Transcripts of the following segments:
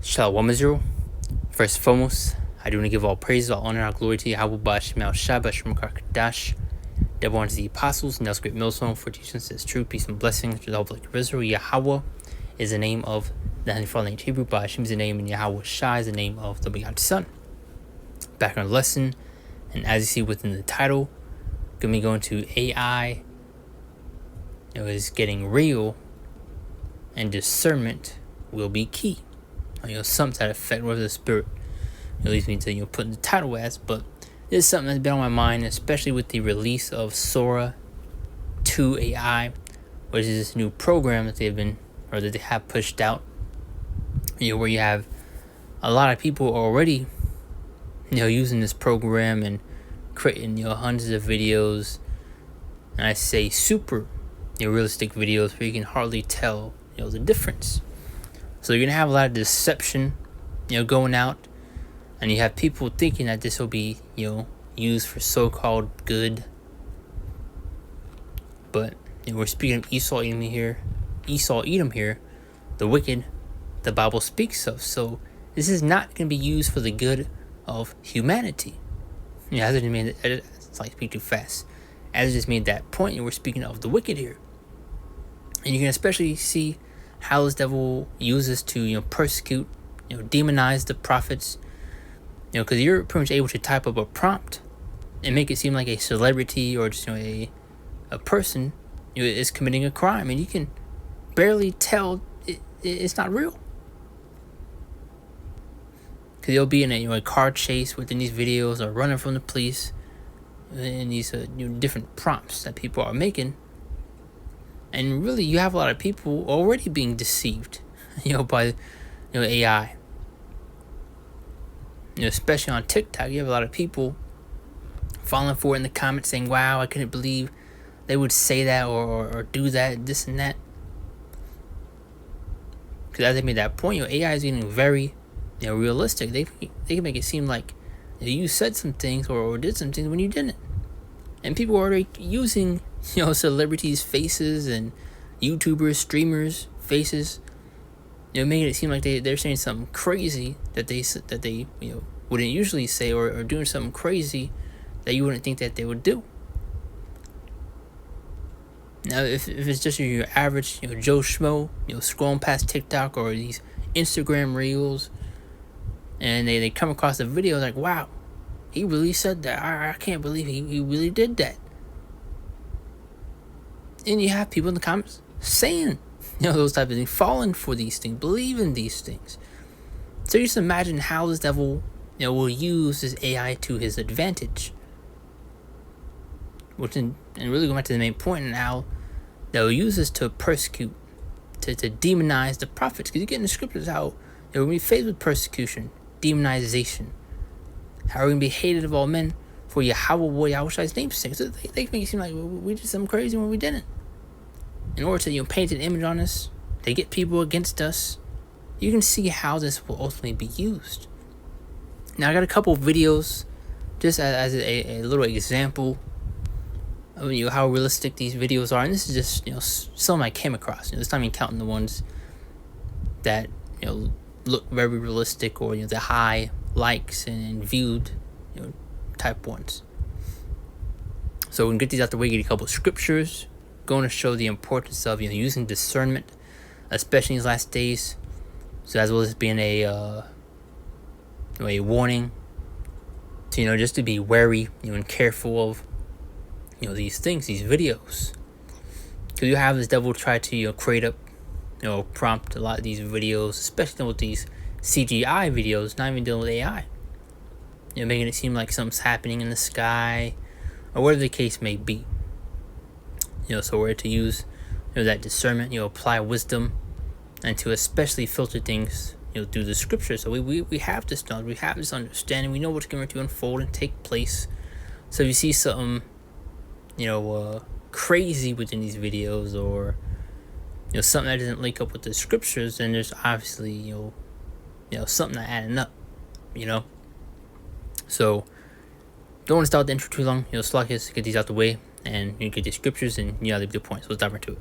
Shalom Israel. First and foremost, I do want to give all praise, all honor, all glory to Yahweh Ba'Shem El Shai B'Shem Kadash. Devil unto the apostles, and else great millstone for teaching us his truth, peace, and blessings to the whole of Israel. Yahweh is the name of the Heavenly Father in Hebrew. Ba'Shem is the name, and Yahweh Shai is the name of the begotten Son. Back on the lesson, and as you see within the title, going to be going to AI. It is getting real, and discernment will be key. Something to that effect, whether the spirit leads me to put in the title as, but this is something that's been on my mind, especially with the release of Sora 2 AI, which is this new program that they have pushed out. Where you have a lot of people already, using this program and creating hundreds of videos, and I say super realistic videos where you can hardly tell the difference. So you're gonna have a lot of deception, going out, and you have people thinking that this will be, used for so-called good. But we're speaking of Esau Edom here, the wicked, the Bible speaks of. So this is not gonna be used for the good of humanity. As I just made it's like speak too fast. As I just made that point, we're speaking of the wicked here, and you can especially see how this devil uses to persecute, demonize the prophets, because you're pretty much able to type up a prompt and make it seem like a celebrity or just a person is committing a crime, and you can barely tell it's not real, because they'll be in a car chase within these videos or running from the police, and these different prompts that people are making. And really, you have a lot of people already being deceived, by, AI. Especially on TikTok, you have a lot of people falling for it in the comments saying, wow, I couldn't believe they would say that or do that, this and that. Because as they made that point, AI is getting very, realistic. They can make it seem like you said some things or did some things when you didn't. And people are already using celebrities' faces and YouTubers, streamers' faces, making it seem like they're saying something crazy that they wouldn't usually say, or doing something crazy that you wouldn't think that they would do. Now, if it's just your average Joe Schmo, scrolling past TikTok or these Instagram reels, and they come across a video like, wow, he really said that. I can't believe he really did that. And you have people in the comments saying, those type of things, falling for these things, believing these things. So you just imagine how this devil, will use this AI to his advantage. And really going back to the main point, and how they'll use this to persecute, to demonize the prophets. Because you get in the scriptures how we're going to be faced with persecution, demonization. How we're going to be hated of all men for Yahweh Shai's namesake. So they make it seem like we did something crazy when we didn't. In order to paint an image on us, they get people against us. You can see how this will ultimately be used. Now I got a couple of videos just as a little example of how realistic these videos are, and this is just some I came across. This time I'm counting the ones that look very realistic, or the high likes and viewed type ones. So we can get these out the way, get a couple of scriptures going to show the importance of using discernment, especially in these last days. So as well as being a warning to just to be wary and careful of these things, these videos, because you have this devil try to create up prompt a lot of these videos, especially with these CGI videos, not even dealing with AI, making it seem like something's happening in the sky, or whatever the case may be. So we're to use that discernment, apply wisdom, and to especially filter things through the scriptures. So we have this knowledge, we have this understanding, we know what's going to unfold and take place. So if you see something crazy within these videos, or something that doesn't link up with the scriptures, then there's obviously something not adding up. So don't want to start the intro too long. Slack is get these out the way, and you get the scriptures, and leave the points. Let's dive into it.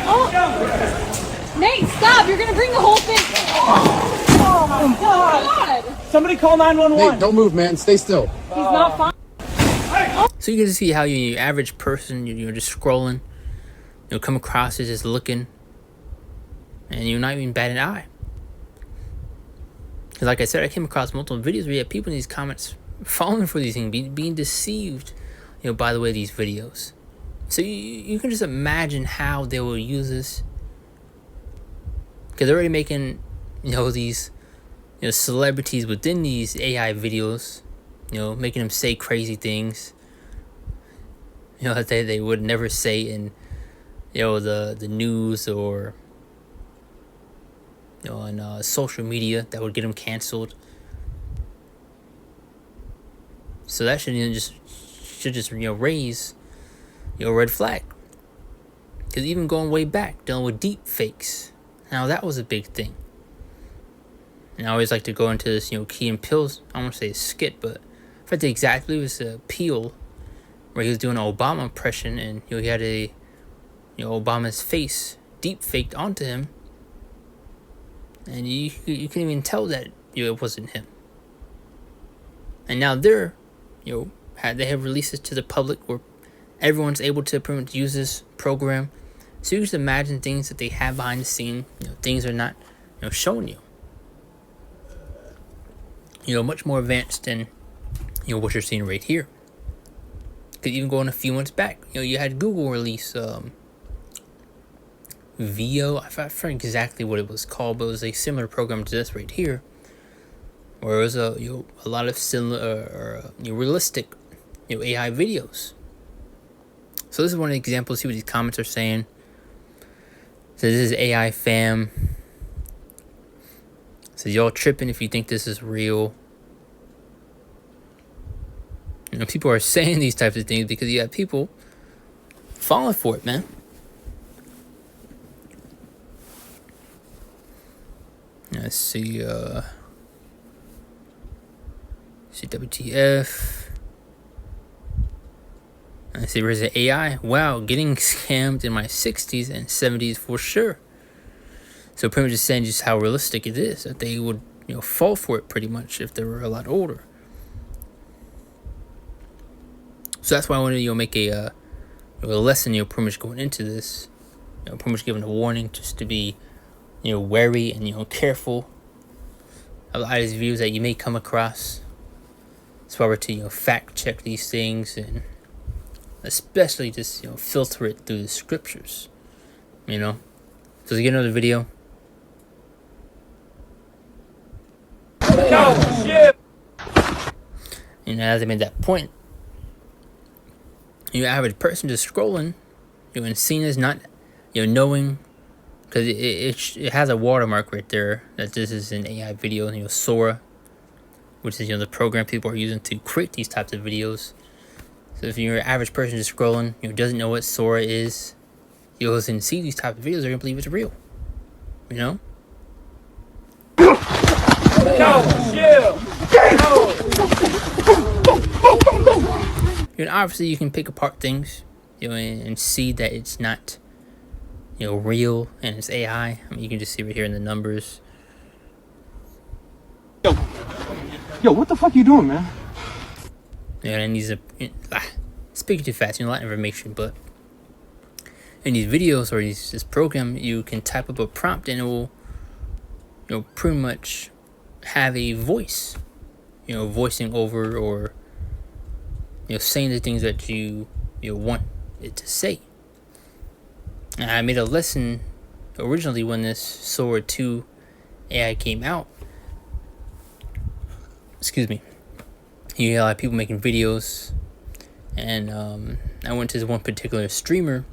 Oh. Nate, stop! You're gonna bring the whole thing. Somebody call 911. Hey, don't move, man. Stay still. He's not fine. So you get to see how your average person, you're just scrolling, you'll come across it just looking, and you're not even batting an eye. Because like I said, I came across multiple videos where you have people in these comments falling for these things, being deceived, by the way these videos. So you can just imagine how they will use this. Because they're already making, these, celebrities within these AI videos, making them say crazy things, that they would never say in, the news or, on social media that would get them canceled. So that should just raise red flag. Because even going way back, dealing with deep fakes, now that was a big thing. And I always like to go into this, Key and Peele's, I don't want to say a skit, but I forget exactly, it was a Peele where he was doing an Obama impression, and he had a Obama's face deep faked onto him, and you couldn't even tell that it wasn't him. And now they have released it to the public where everyone's able to pretty much use this program. So you just imagine things that they have behind the scene, things are not showing you. Much more advanced than what you're seeing right here. Because even going a few months back, you had Google release VO. I forget exactly what it was called, but it was a similar program to this right here, where it was a lot of similar realistic AI videos. So this is one of the examples. See what these comments are saying. So this is AI fam. So y'all tripping if you think this is real. People are saying these types of things because you have people falling for it, man. Let's see, WTF. Let's see, where's the AI? Wow, getting scammed in my 60s and 70s for sure. So pretty much just saying just how realistic it is, that they would, fall for it pretty much if they were a lot older. So that's why I wanted to, make a lesson, pretty much going into this, pretty much giving a warning just to be, wary and, careful of a lot of these views that you may come across. That's why we're to, fact check these things, and especially just, filter it through the scriptures, So to get another video. Oh, shit. As I made that point, your average person just scrolling, and seeing is not, knowing, because it has a watermark right there that this is an AI video, Sora, which is, the program people are using to create these types of videos. So if you're an average person just scrolling, doesn't know what Sora is, you'll listen and see these types of videos, they're going to believe it's real, No, chill. Obviously you can pick apart things, and see that it's not, real, and it's AI. I mean, you can just see right here in the numbers. Yo, what the fuck you doing, man? And these are speaking too fast, a lot of information, but in these videos or this program, you can type up a prompt and it will, pretty much have a voice, voicing over or, saying the things that you want it to say. And I made a lesson originally when this Sora 2 AI came out. Excuse me. You had a lot of people making videos, and I went to this one particular streamer,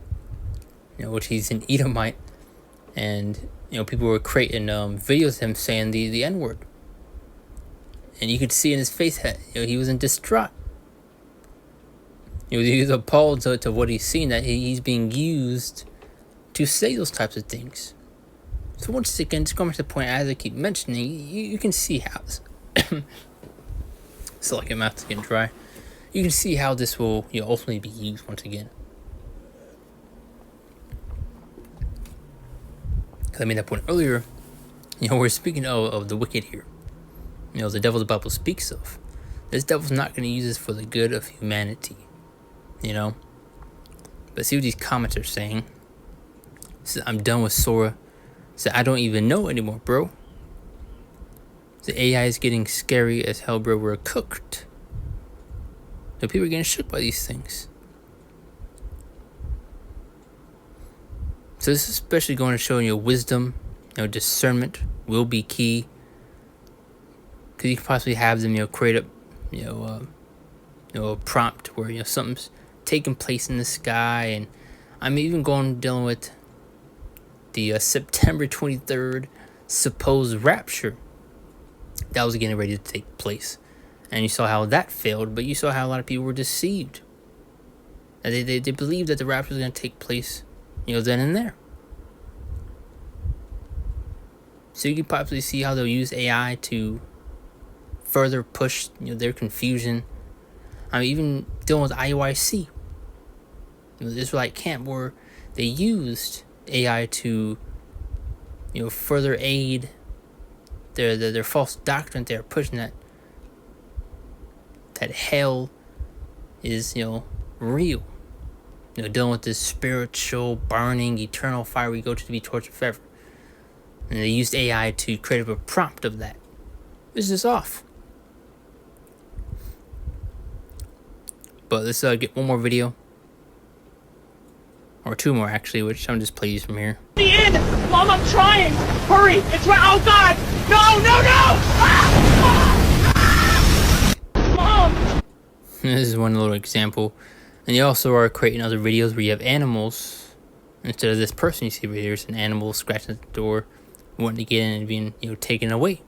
which he's an Edomite, and people were creating videos of him saying the N-word, and you could see in his face that he was in distraught. He was appalled to what he's seen, that he's being used to say those types of things. So once again, just going back to the point, as I keep mentioning, you can see how it's like your mouth's getting dry. You can see how this will ultimately be used once again. Because I made that point earlier. We're speaking of the wicked here. the devil the Bible speaks of. This devil's not going to use this for the good of humanity, But see what these comments are saying. Says, I'm done with Sora. Said, I don't even know anymore, bro. The AI is getting scary as hell, bro. We're cooked. So people are getting shook by these things. So this is especially going to show wisdom, discernment will be key. Because you can possibly have them, create up, a prompt where something's taking place in the sky, and I'm even dealing with the September 23rd supposed rapture that was getting ready to take place, and you saw how that failed, but you saw how a lot of people were deceived. They believed that the rapture was going to take place, then and there. So you can possibly see how they'll use AI to further push their confusion. Even dealing with IUIC, the Israelite camp, where they used AI to further aid their false doctrine. They're pushing that hell is real, dealing with this spiritual burning eternal fire we go to be tortured forever, and they used AI to create a prompt of that. This is off. But let's get one more video. Or two more, actually, which I'm just playing from here. The end! Mom, I'm trying! Hurry! It's right. Oh, God! No! Mom! This is one little example. And you also are creating other videos where you have animals. Instead of this person you see right here, it's an animal scratching at the door, wanting to get in and being, taken away.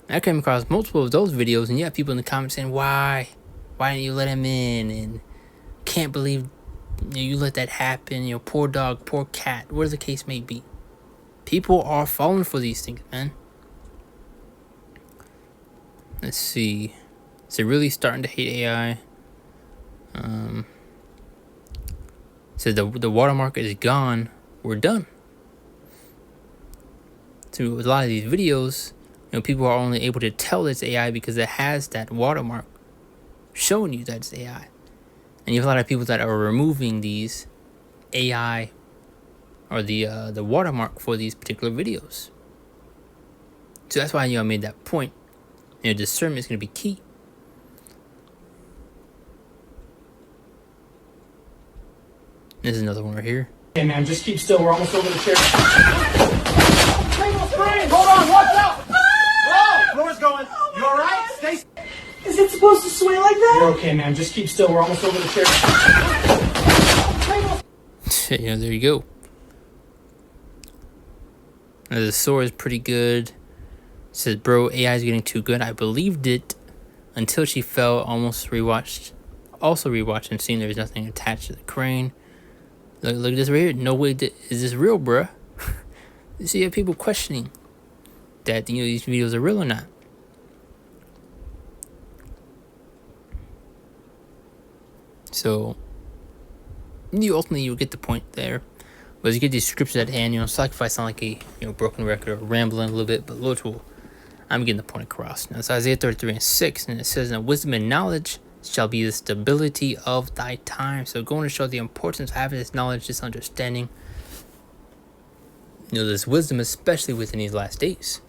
I came across multiple of those videos, and you have people in the comments saying, why didn't you let him in? And can't believe you let that happen. Poor dog, poor cat, whatever the case may be. People are falling for these things, man. Let's see. Is it really starting to hate AI? So the watermark is gone. We're done. So with a lot of these videos, people are only able to tell it's AI because it has that watermark showing you that it's AI. And you have a lot of people that are removing these AI or the watermark for these particular videos. So that's why I made that point. Discernment is going to be key. This is another one right here. Hey, man, just keep still. We're almost over the chair. Hold on, watch out! Whoa, floor's going. You all right? Stay. Is it supposed to sway like that? You're okay, man. Just keep still. We're almost over the chair. There you go. Now, the sword is pretty good. It says, bro, AI is getting too good. I believed it until she fell. Also rewatched and seen there's nothing attached to the crane. Look at this right here. No way is this real, bruh. You see, you have people questioning that these videos are real or not. So you'll get the point there. But as you get these scriptures at hand, sacrifice sound like a broken record or rambling a little bit, but I'm getting the point across. Now it's Isaiah 33:6, and it says, "Now wisdom and knowledge shall be the stability of thy time." So going to show the importance of having this knowledge, this understanding, this wisdom, especially within these last days.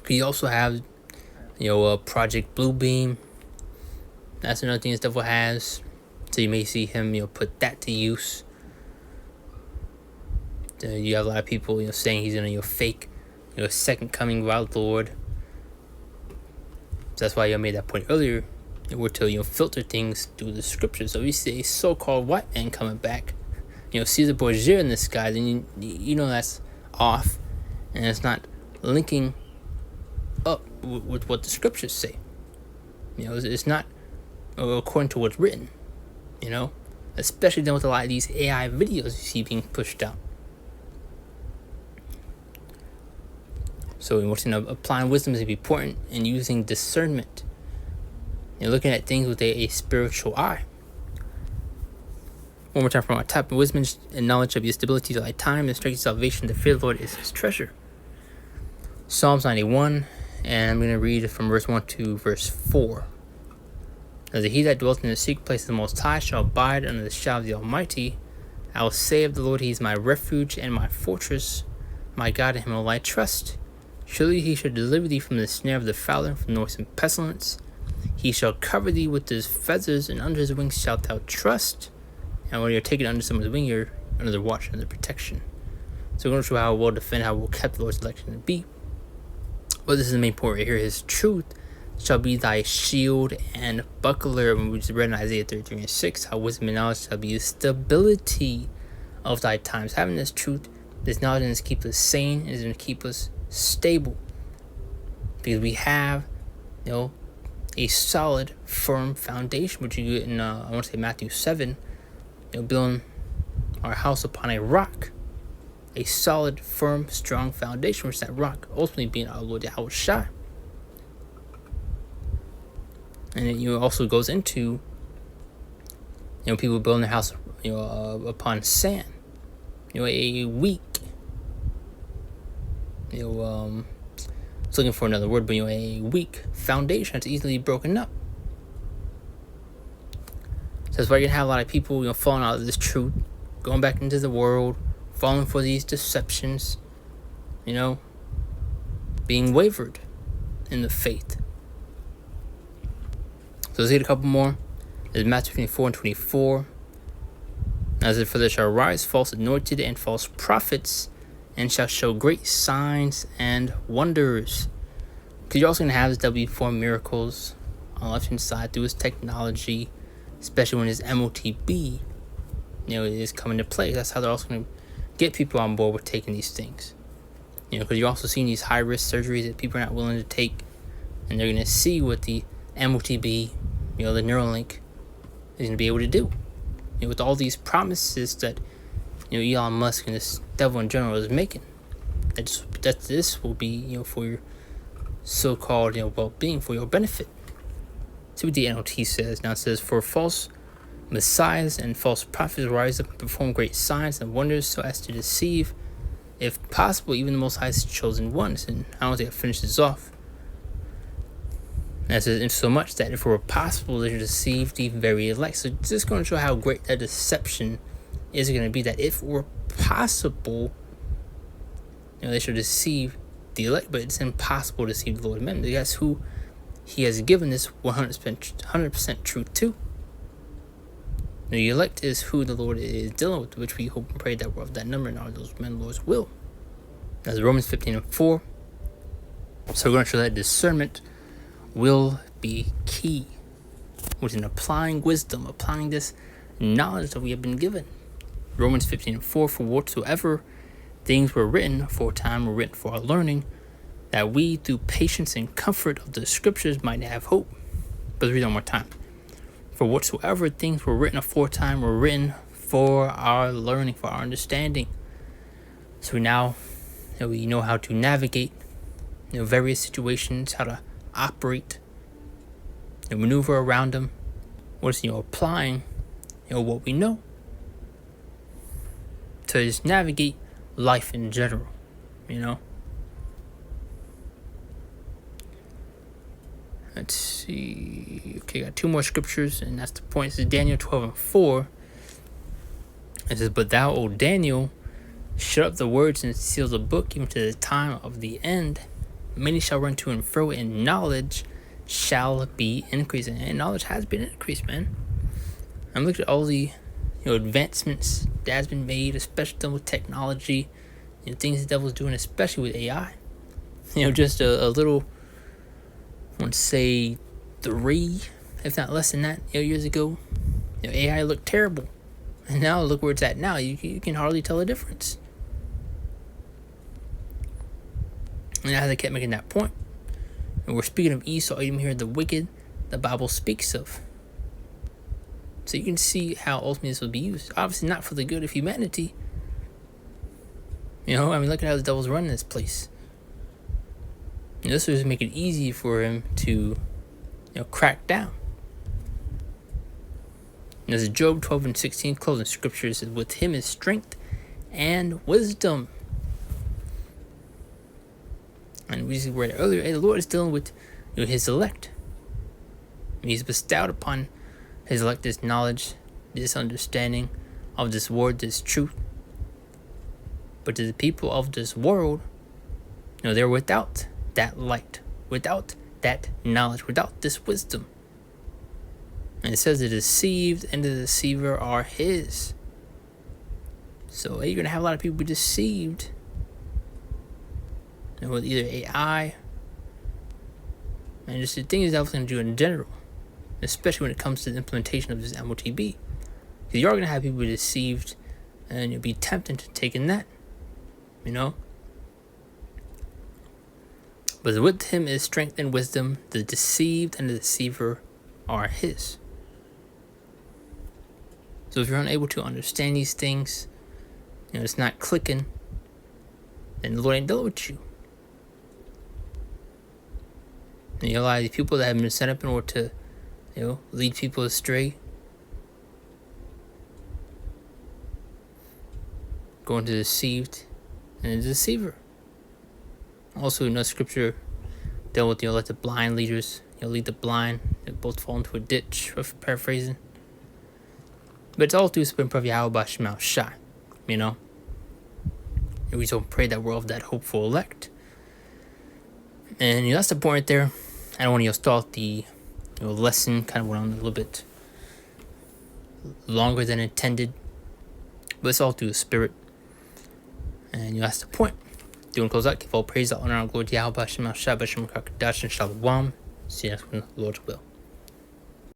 You also have, Project Bluebeam. That's another thing this devil has. So you may see him, put that to use. You have a lot of people, saying he's gonna, fake, second coming of our Lord. So that's why I made that point earlier. We're to, filter things through the scriptures. So if you see a so-called white man coming back, Caesar Borgia in the sky, then you know that's off, and it's not linking up with what the scriptures say. It's not according to what's written. Especially then with a lot of these AI videos you see being pushed out. So applying wisdom is important, and using discernment. You're looking at things with a spiritual eye. One more time from our top. Wisdom and knowledge shall be a stability to thy time, and strength and salvation. The fear of the Lord is his treasure. Psalms 91 And I'm going to read from verse 1 to verse 4. As he that dwelleth in the secret place of the Most High shall abide under the shadow of the Almighty. I will say of the Lord, he is my refuge and my fortress. My God, in him will I trust. Surely he shall deliver thee from the snare of the fowler, from noisome pestilence. He shall cover thee with his feathers, and under his wings shalt thou trust. And when you're taken under someone's wing, you're under their watch, under their protection. So we're going to show how we'll defend, how we'll keep the Lord's election to be. But this is the main point right here. His truth shall be thy shield and buckler. When we just read in Isaiah 33:6, how wisdom and knowledge shall be the stability of thy times. Having this truth, this knowledge, is to keep us sane, is going to keep us stable. Because we have, a solid, firm foundation, which you get in, I want to say Matthew 7, building our house upon a rock. A solid, firm, strong foundation, which is that rock ultimately being our Lord Yahweh Shai. And it also goes into, people building their house, upon sand. A weak, I was looking for another word, but a weak foundation that's easily broken up. So that's why you're gonna have a lot of people, falling out of this truth, going back into the world, falling for these deceptions, being wavered in the faith. So let's get a couple more. There's Matthew 24:24. As if for there shall rise false anointed and false prophets, and shall show great signs and wonders. Because you're also going to have this W4 miracles on the left hand side through his technology, especially when his MOTB, is coming to play. That's how they're also going to get people on board with taking these things. Because you're also seeing these high risk surgeries that people are not willing to take, and they're going to see what the MOTB, the Neuralink, is going to be able to do. With all these promises that Elon Musk and this devil in general is making, that this will be for your so-called well-being, for your benefit. See what the NLT says. Now it says, for false messiahs and false prophets rise up and perform great signs and wonders so as to deceive, if possible, even the Most High's chosen ones. And I don't think I finished this off. And it says, so much that if it were possible, they should deceive the very elect. So it's just going to show how great that deception is going to be, that if it were possible, they should deceive the elect, but it's impossible to deceive the Lord of men. That's who he has given this 100% truth to. The elect is who the Lord is dealing with, which we hope and pray that we're of that number and are those men Lord's will. That's Romans 15:4. So we're going to show that discernment will be key, which is applying wisdom, applying this knowledge that we have been given. Romans 15:4, for whatsoever things were written aforetime were written for our learning, that we through patience and comfort of the scriptures might have hope. But let's read it one more time. For whatsoever things were written aforetime were written for our learning, for our understanding. So now we know how to navigate various situations, how to operate and maneuver around them. What's applying what we know to just navigate life in general. Let's see. Okay, got two more scriptures, and that's the point. This is Daniel 12:4. It says, but thou, O Daniel, shut up the words and seal the book even to the time of the end. Many shall run to and fro, and knowledge shall be increased. And knowledge has been increased, man. I'm looking at all the advancements that has been made, especially with technology, things the devil's doing, especially with AI. Just a little, I want to say 3, if not less than that, years ago, AI looked terrible. And now look where it's at now. You can hardly tell a difference. And as I kept making that point, and we're speaking of Esau, even here the wicked the Bible speaks of. So you can see how ultimately this will be used. Obviously not for the good of humanity. Look at how the devil's running this place. And this was make it easy for him to, crack down. And this is Job 12:16, closing scripture. Says, with him is strength and wisdom. And we just read earlier, the Lord is dealing with his elect. And he's bestowed upon his elect this knowledge, this understanding of this word, this truth. But to the people of this world, they're without that light, without that knowledge, without this wisdom. And it says the deceived and the deceiver are his. So you're going to have a lot of people be deceived with either AI and just the things that I was going to do in general, especially when it comes to the implementation of this MOTB. Because you're going to have people be deceived and you'll be tempted to take in that, But with him is strength and wisdom. The deceived and the deceiver are his. So if you're unable to understand these things, it's not clicking, then the Lord ain't dealing with you. And a lot of these people that have been set up in order to, lead people astray, going to deceived and the deceiver. Also, scripture dealt with, let the blind leaders, lead the blind. They both fall into a ditch, rough paraphrasing. But it's all through Spirit of Yahweh Shemel Shai, And we don't pray that we're of that hopeful elect. And that's the point right there. I don't want to start the lesson. Kind of went on a little bit longer than intended. But it's all through the Spirit. And that's the point. Do you want to close out? Give all praise, all honor, and glory to Yahweh Shemel Shai, B'Shem Kadash, and Shalom. See you next one, Lord's will.